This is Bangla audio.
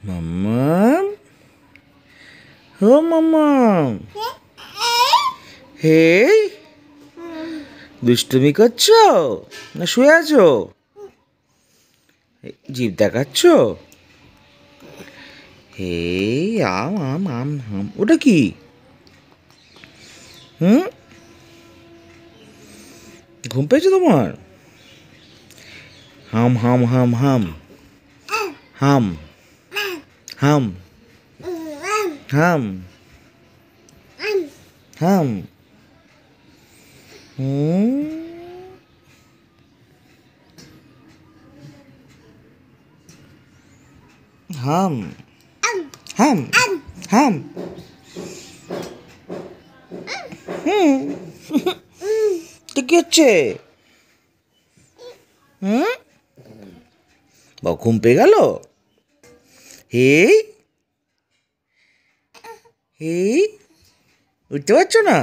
মাম্মাম, ও মাম্মাম, হেই, দুষ্টুমি করছো না শুয়ে আছো? জিভ দেখাচ্ছ? হেই, আম আম আম হাম, ওটা কি? হুম, ঘুম পেয়েছে তোমার? হাম হাম হাম হাম হাম হাম হাম হাম হুম, হাম হাম হাম হুম, তো কি হচ্ছে? হুম, বা ঘুম পেয়ে গেল? হেই, হেই, উঠতে পারছো না?